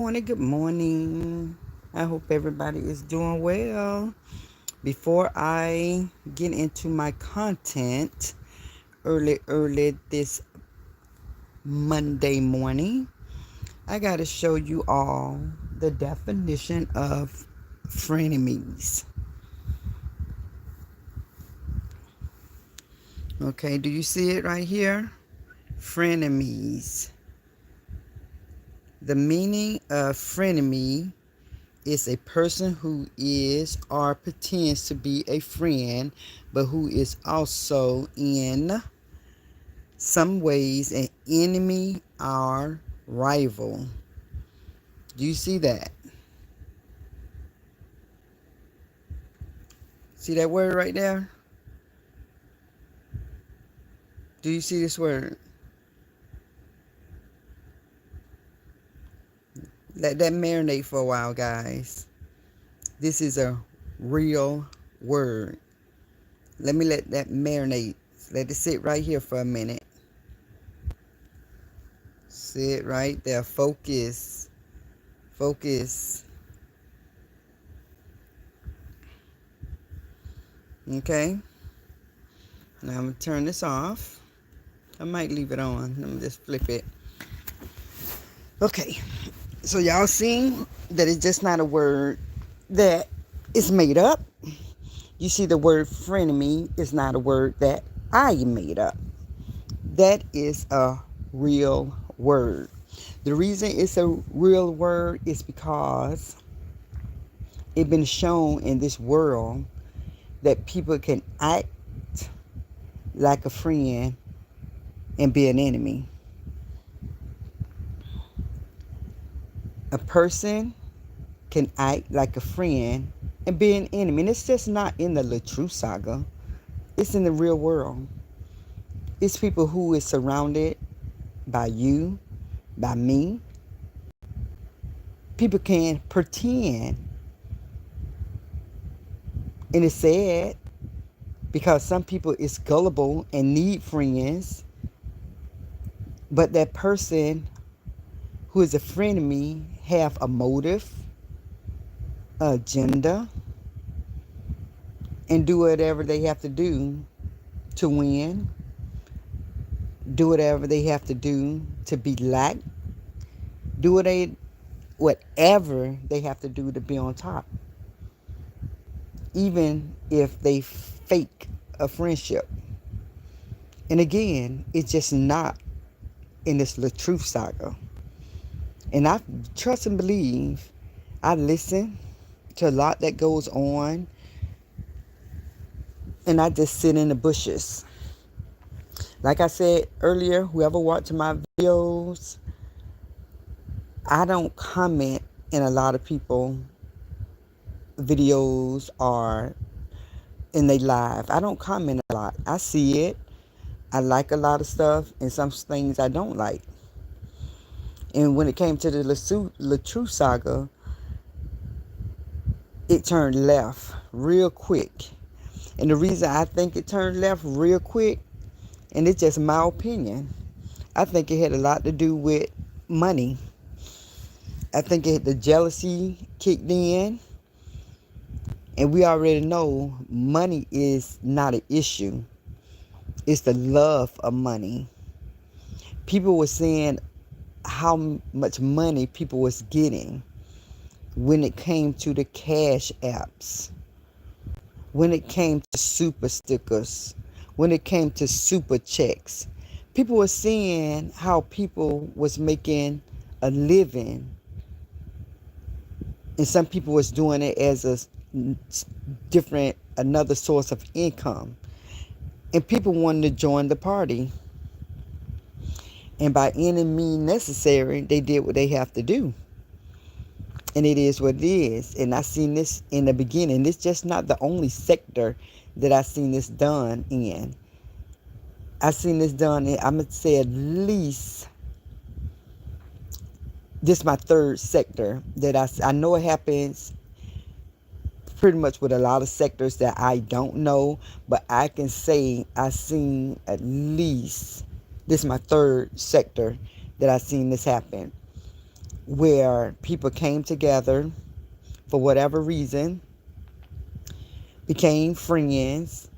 Good morning. I hope everybody is doing well. Before I get into my content early this Monday morning, I got to show you all the definition of frenemies. Okay, do you see it right here? Frenemies. The meaning of frenemy is a person who is or pretends to be a friend, but who is also in some ways an enemy or rival. Do you see that? See that word right there? Do you see this word? Let that marinate for a while, guys. This is a real word. Let that marinate. Let it sit right here for a minute. Sit right there. Focus. Focus. Okay. Now I'm going to turn this off. I might leave it on. Let me just flip it. Okay. So y'all seen that it's just not a word that is made up. You see the word frenemy is not a word that I made up. That is a real word. The reason it's a real word is because it's been shown in this world that people can act like a friend and be an enemy. A person can act like a friend and be an enemy. And it's just not in the Latruth saga. It's in the real world. It's people who is surrounded by you, by me. People can pretend. And it's sad because some people is gullible and need friends. But that person who is a friend of me have a motive, agenda, and do whatever they have to do to win. Do whatever they have to do to be liked. Do whatever they have to do to be on top. Even if they fake a friendship. And again, it's just not in this Latruth saga. And I trust and believe, I listen to a lot that goes on, and I just sit in the bushes. Like I said earlier, whoever watched my videos, I don't comment in a lot of people videos or in their live. I don't comment a lot. I see it. I like a lot of stuff, and some things I don't like. And when it came to the Latruth saga, it turned left real quick. And the reason I think it turned left real quick, and it's just my opinion, I think it had a lot to do with money. I think the jealousy kicked in. And we already know money is not an issue. It's the love of money. People were saying how much money people was getting when it came to the cash apps, when it came to super stickers, when it came to super checks. People were seeing how people was making a living, and some people was doing it as a another source of income, and people wanted to join the party. And by any means necessary, they did what they have to do. And it is what it is. And I seen this in the beginning. It's just not the only sector that I seen this done in. I seen this done in, I'm going to say at least, this is my third sector that I know it happens pretty much with a lot of sectors that I don't know. But I can say I seen at least, this is my third sector that I seen this happen. where people came together for whatever reason, became friends,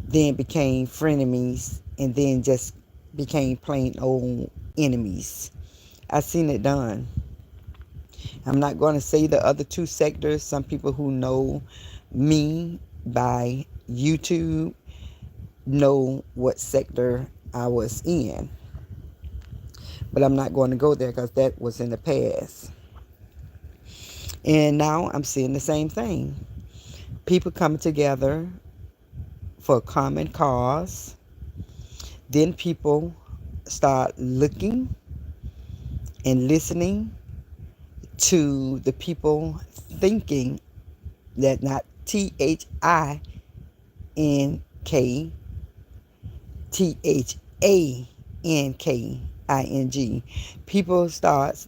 then became frenemies, and then just became plain old enemies. I've seen it done. I'm not going to say the other two sectors. Some people who know me by YouTube know what sector I was in. But I'm not going to go there because that was in the past. And now I'm seeing the same thing. People coming together for a common cause. Then people start looking and listening to the people thinking that not THINK, THANKING. People start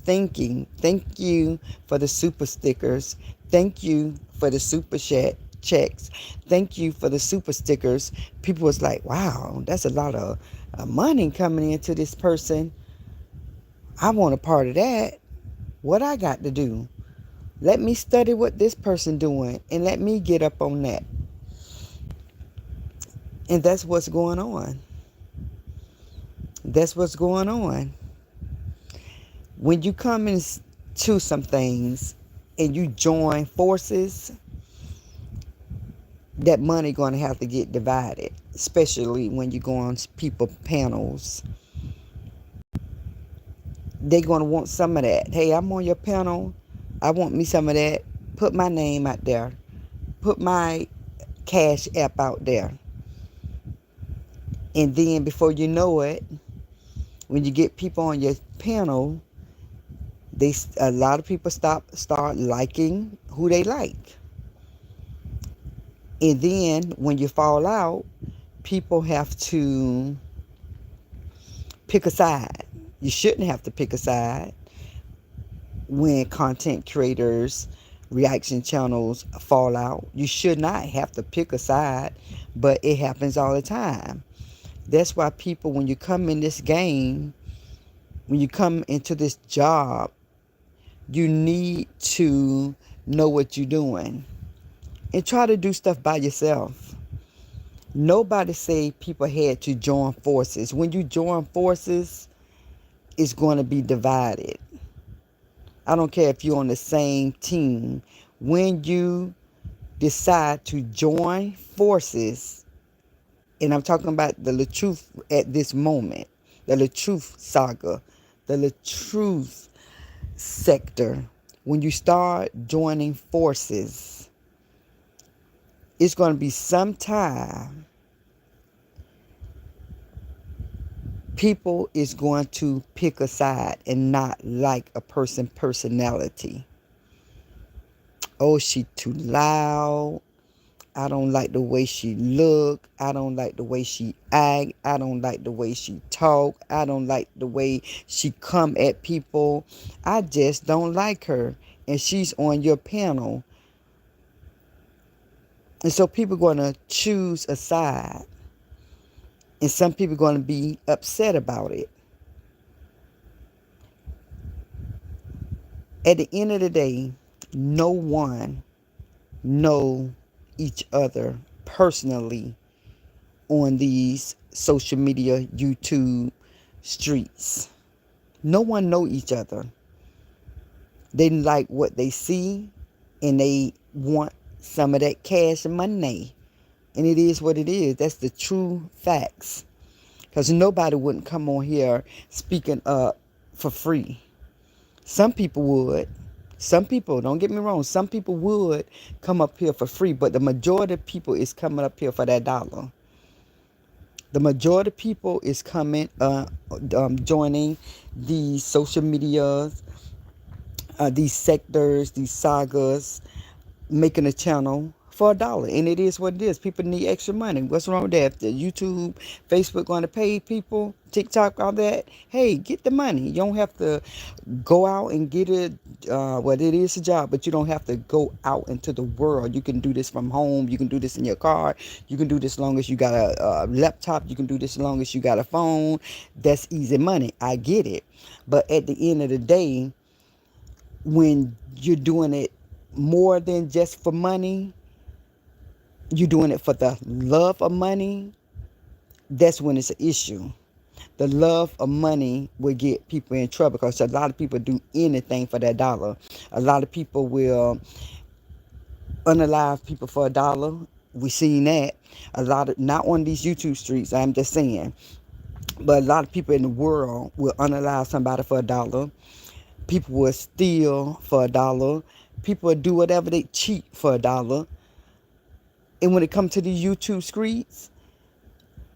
thinking, thank you for the super stickers. Thank you for the super checks. Thank you for the super stickers. People was like, wow, that's a lot of money coming into this person. I want a part of that. What I got to do? Let me study what this person doing and let me get up on that. And that's what's going on. That's what's going on. When you come into some things and you join forces, that money going to have to get divided, especially when you go on people panels. They're going to want some of that. Hey, I'm on your panel. I want me some of that. Put my name out there. Put my cash app out there. And then before you know it, when you get people on your panel, a lot of people start liking who they like. And then when you fall out, people have to pick a side. You shouldn't have to pick a side when content creators, reaction channels fall out. You should not have to pick a side, but it happens all the time. That's why people, when you come in this game, when you come into this job, you need to know what you're doing and try to do stuff by yourself. Nobody say people had to join forces. When you join forces, it's going to be divided. I don't care if you're on the same team. When you decide to join forces, and I'm talking about the Latruth at this moment, the Latruth saga, the Latruth sector, when you start joining forces, it's going to be some time people is going to pick a side and not like a personality. Oh, she too loud. I don't like the way she look. I don't like the way she act. I don't like the way she talk. I don't like the way she come at people. I just don't like her. And she's on your panel. And so people are going to choose a side. And some people are going to be upset about it. At the end of the day, no one know each other personally on these social media, YouTube streets. No one know each other. They like what they see and they want some of that cash money. And it is what it is. That's the true facts. Because nobody wouldn't come on here speaking up for free. Some people would. Some people, don't get me wrong, some people would come up here for free, but the majority of people is coming up here for that dollar. The majority of people is coming, joining these social medias, these sectors, these sagas, making a channel for $1. And it is what it is. People need extra money. What's wrong with that? If the YouTube, Facebook going to pay people, TikTok, all that, hey, get the money. You don't have to go out and get it. Well, it is a job, but you don't have to go out into the world. You can do this from home. You can do this in your car. You can do this as long as you got a laptop. You can do this as long as you got a phone. That's easy money. I get it. But at the end of the day, when you're doing it more than just for money, you're doing it for the love of money, that's when it's an issue. The love of money will get people in trouble because a lot of people do anything for that dollar. A lot of people will unalive people for $1. We seen that a lot of, not on these YouTube streets, I'm just saying, but a lot of people in the world will unalive somebody for $1. People will steal for $1. People will do whatever, they cheat for $1. And when it comes to the YouTube streets,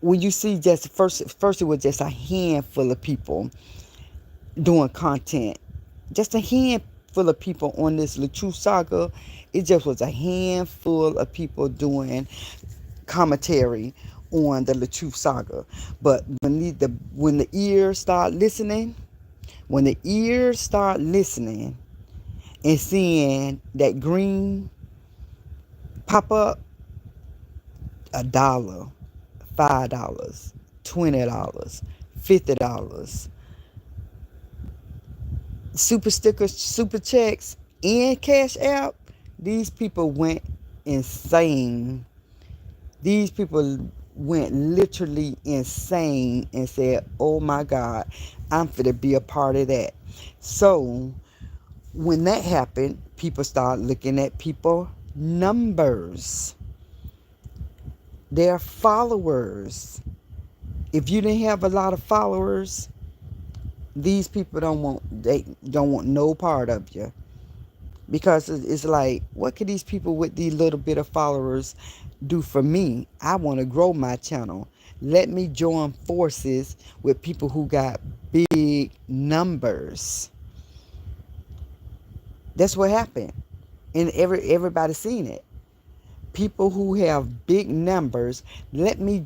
when you see just first it was just a handful of people doing content, just a handful of people on this Latruth saga. It just was a handful of people doing commentary on the Latruth saga. But when the ears start listening, and seeing that green pop up, $1, $5, $20, $50, super stickers, super checks, and cash app, these people went insane. These people went literally insane and said, oh my God, I'm finna be a part of that. So when that happened, people start looking at people numbers, their followers. If you didn't have a lot of followers, these people don't want no part of you. Because it's like, what could these people with these little bit of followers do for me? I want to grow my channel. Let me join forces with people who got big numbers. That's what happened. And everybody's seen it. People who have big numbers, let me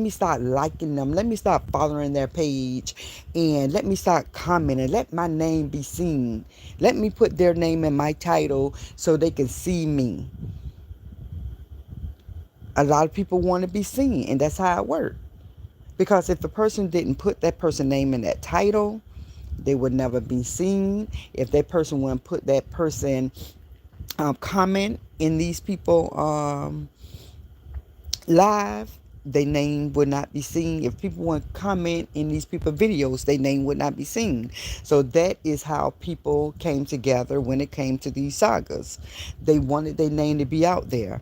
start liking them, let me start following their page, and let me start commenting, let my name be seen, let me put their name in my title so they can see me. A lot of people want to be seen, and that's how it works. Because if the person didn't put that person's name in that title, they would never be seen. If that person wouldn't put that person comment in these people live, their name would not be seen. If people want to comment in these people videos, their name would not be seen. So that is how people came together when it came to these sagas. They wanted their name to be out there,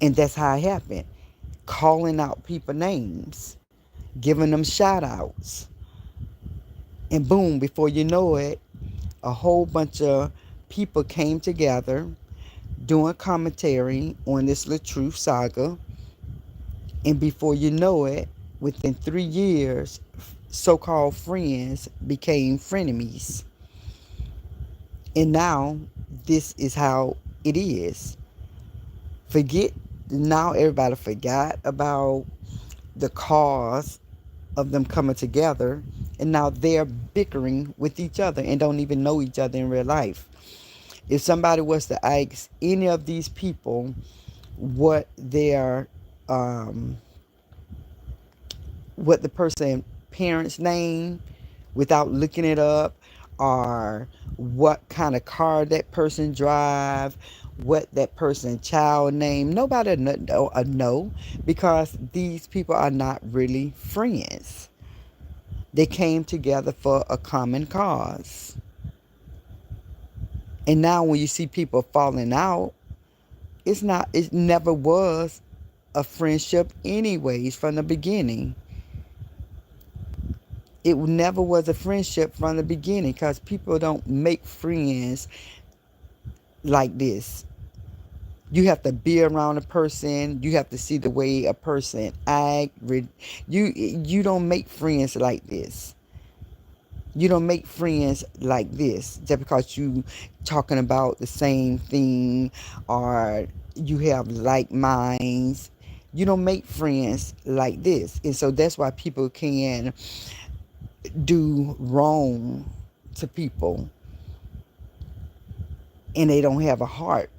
and that's how it happened. Calling out people names, giving them shout outs, and boom, before you know it, a whole bunch of people came together doing commentary on this Latruth saga. And before you know it, within 3 years, so-called friends became frenemies. And now this is how it is. Now everybody forgot about the cause of them coming together, and now they're bickering with each other and don't even know each other in real life. If somebody was to ask any of these people what their what the person parents' name without looking it up, or what kind of car that person drive, what that person's child name, nobody know, because these people are not really friends. They came together for a common cause. And now when you see people falling out, it never was a friendship anyways from the beginning. It never was a friendship from the beginning, because people don't make friends like this. You have to be around a person. You have to see the way a person act. You don't make friends like this. You don't make friends like this just because you talking about the same thing or you have like minds. You don't make friends like this. And so that's why people can do wrong to people and they don't have a heart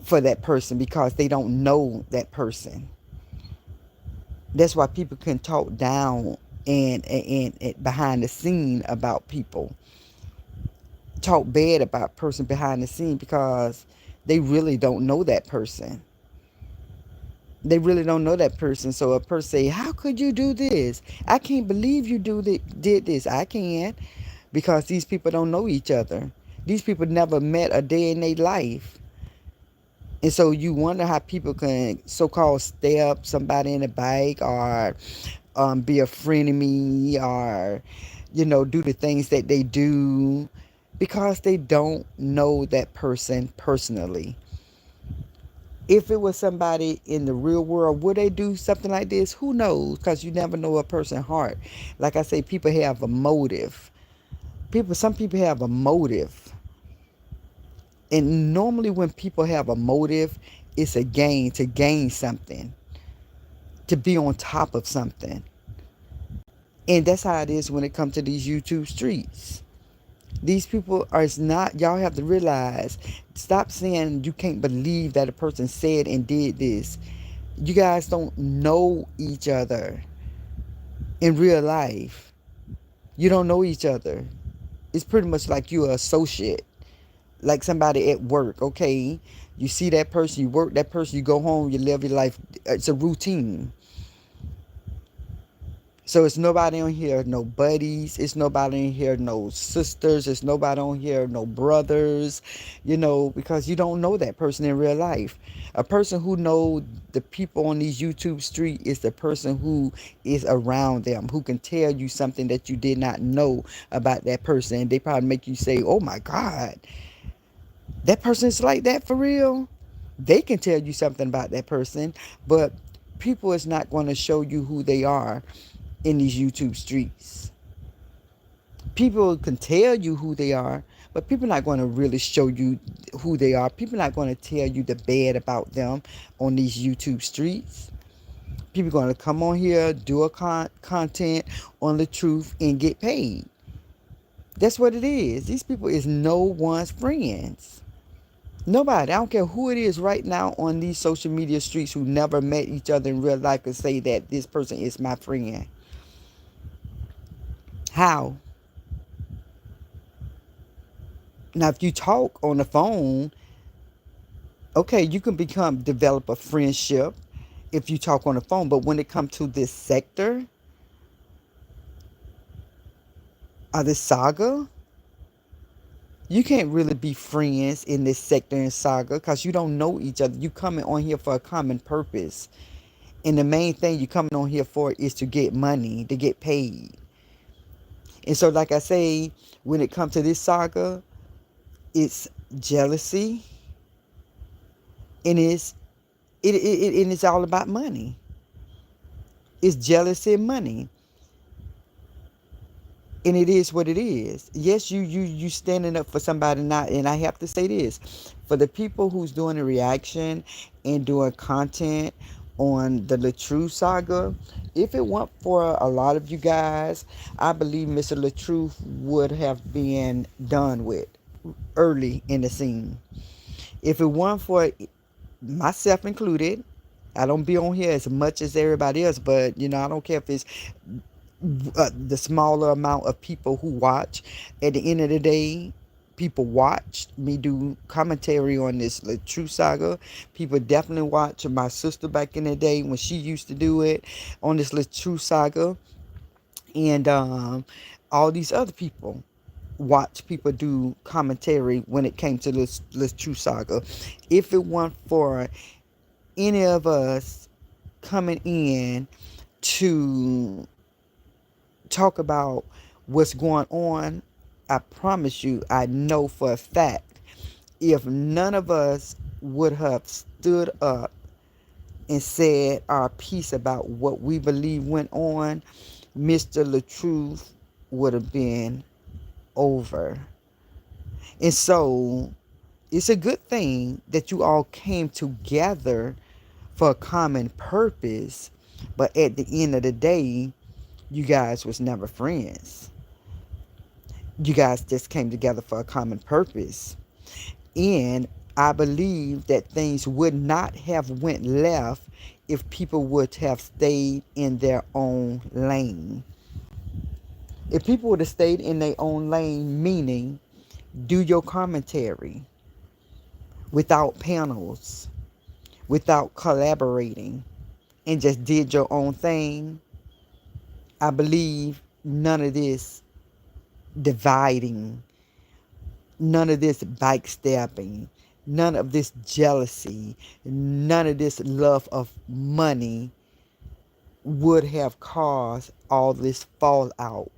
for that person because they don't know that person. That's why people can talk down and behind the scene about people, talk bad about person behind the scene because they really don't know that person. They really don't know that person. So a person say, "How could you do this? I can't believe you did this." I can, because these people don't know each other. These people never met a day in their life. And so you wonder how people can so-called stab somebody in the back or be a frenemy or, do the things that they do because they don't know that person personally. If it was somebody in the real world, would they do something like this? Who knows? Because you never know a person's heart. Like I say, people have a motive. Some people have a motive. And normally when people have a motive, it's a gain, to gain something, to be on top of something. And that's how it is when it comes to these YouTube streets. These people are not, y'all have to realize, stop saying you can't believe that a person said and did this. You guys don't know each other in real life. You don't know each other. It's pretty much like you're an associate, like somebody at work. Okay, you see that person, you work that person, you go home, you live your life. It's a routine. So it's nobody on here, no buddies. It's nobody in here, no sisters. It's nobody on here, no brothers. Because you don't know that person in real life. A person who knows the people on these YouTube street is the person who is around them, who can tell you something that you did not know about that person. And they probably make you say, "Oh my God, that person is like that for real." They can tell you something about that person, but people is not going to show you who they are in these YouTube streets. People can tell you who they are, but people are not going to really show you who they are. People are not going to tell you the bad about them on these YouTube streets. People are going to come on here, do a content on Latruth and get paid. That's what it is. These people is no one's friends. Nobody. I don't care who it is right now on these social media streets who never met each other in real life can say that this person is my friend. How? Now, if you talk on the phone, okay, you can develop a friendship if you talk on the phone. But when it comes to this sector or this saga, you can't really be friends in this sector and saga because you don't know each other. You coming on here for a common purpose. And the main thing you coming on here for is to get money, to get paid. And so, like I say, when it comes to this saga, it's jealousy, and it's all about money. It's jealousy and money, and it is what it is. Yes, you standing up for somebody. Not, and I have to say this, for the people who's doing a reaction and doing content on the Latruth saga, if it weren't for a lot of you guys, I believe Mr. Latruth would have been done with early in the scene. If it weren't for myself included, I don't be on here as much as everybody else, but I don't care if it's the smaller amount of people who watch. At the end of the day, people watched me do commentary on this Latruth saga. People definitely watch my sister back in the day when she used to do it on this Latruth saga, and all these other people watch people do commentary when it came to this Latruth saga. If it weren't for any of us coming in to talk about what's going on, I promise you, I know for a fact, if none of us would have stood up and said our piece about what we believe went on, Mr. Latruth would have been over. And so it's a good thing that you all came together for a common purpose. But at the end of the day, you guys was never friends. You guys just came together for a common purpose. And I believe that things would not have went left if people would have stayed in their own lane. If people would have stayed in their own lane, meaning do your commentary without panels, without collaborating, and just did your own thing, I believe none of this dividing, none of this backstabbing, none of this jealousy, none of this love of money would have caused all this fallout.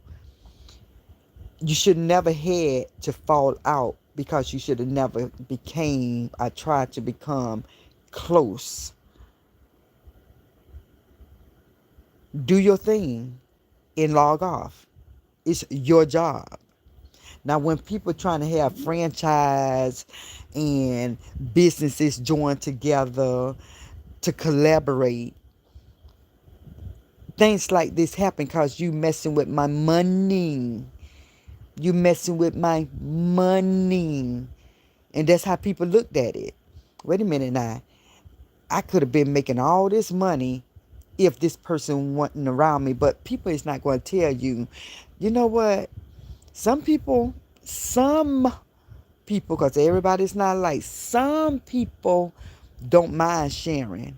You should never had to fall out because you should have never became or tried to become close. Do your thing and log off. It's your job. Now, when people trying to have franchise and businesses join together to collaborate, things like this happen because you messing with my money. You messing with my money. And that's how people looked at it. Wait a minute now. I could have been making all this money if this person wasn't around me. But people is not going to tell you, you know what? Some people, because everybody's not like, some people don't mind sharing.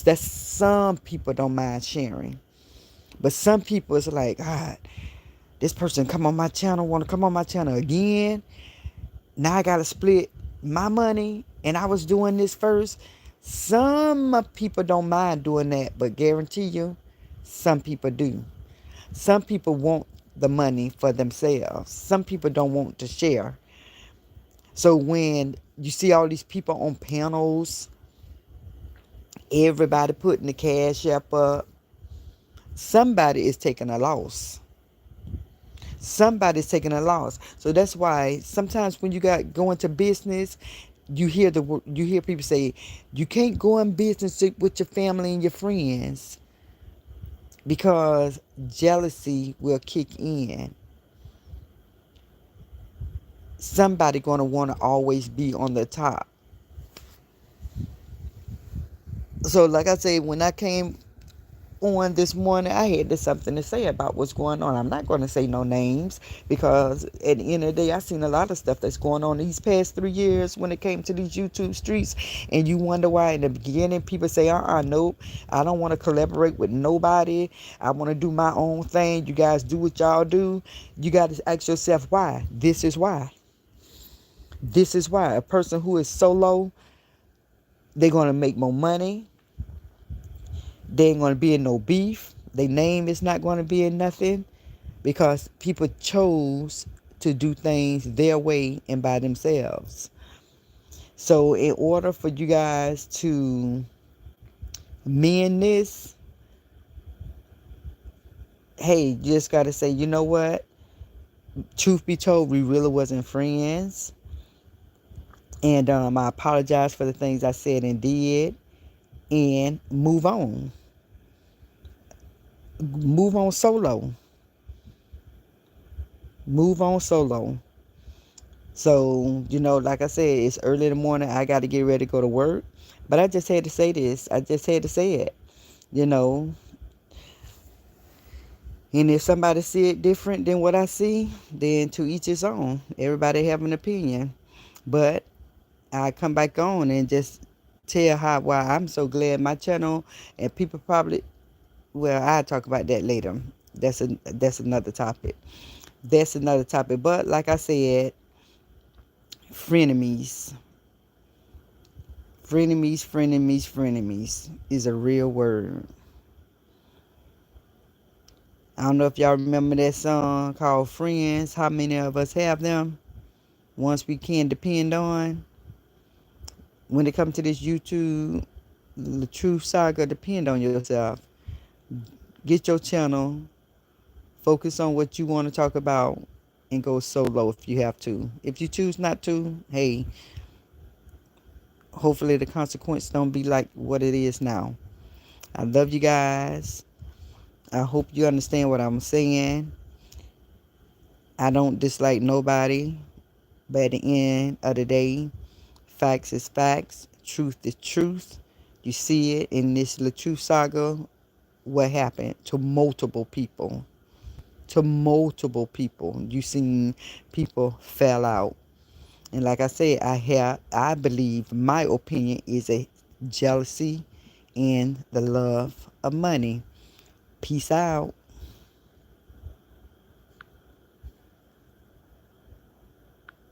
That's some people don't mind sharing. But some people is like, God, this person come on my channel, want to come on my channel again. Now I got to split my money and I was doing this first. Some people don't mind doing that, but guarantee you, some people do. Some people want the money for themselves. Some people don't want to share. So when you see all these people on panels, everybody putting the cash up, somebody is taking a loss. Somebody's taking a loss. So that's why sometimes when you got go into business, you hear people say you can't go in business with your family and your friends because jealousy will kick in. Somebody going to want to always be on the top. So like I say, when I came on this morning, I had something to say about what's going on. I'm not going to say no names because at the end of the day, I've seen a lot of stuff that's going on these past 3 years when it came to these YouTube streets. And you wonder why in the beginning people say, nope, I don't want to collaborate with nobody. I want to do my own thing. You guys do what y'all do. You got to ask yourself why. This is why. This is why. A person who is solo, they're going to make more money. They ain't going to be in no beef. Their name is not going to be in nothing because people chose to do things their way and by themselves. So in order for you guys to mend this, hey, you just got to say, you know what? Truth be told, we really wasn't friends. And I apologize for the things I said and did. And move on. Move on solo. Move on solo. So, like I said, it's early in the morning. I got to get ready to go to work. But I just had to say this. I just had to say it. And if somebody see it different than what I see, then to each his own. Everybody have an opinion. But I come back on and just tell why I'm so glad my channel and people probably, well, I'll talk about that later. That's another topic. That's another topic. But like I said, frenemies. Frenemies, frenemies, frenemies is a real word. I don't know if y'all remember that song called Friends. How many of us have them? Ones we can depend on. When it comes to this YouTube, Latruth saga, depend on yourself. Get your channel Focus on what you want to talk about and go solo if you have to. If you choose not to, hey, hopefully the consequence don't be like what it is now. I love you guys. I hope you understand what I'm saying. I don't dislike nobody, but at the end of the day, facts is facts. Truth is truth. You see it in this Latruth saga. What happened to multiple people? To multiple people. You seen people fell out. And like I said, I believe my opinion is a jealousy and the love of money. Peace out.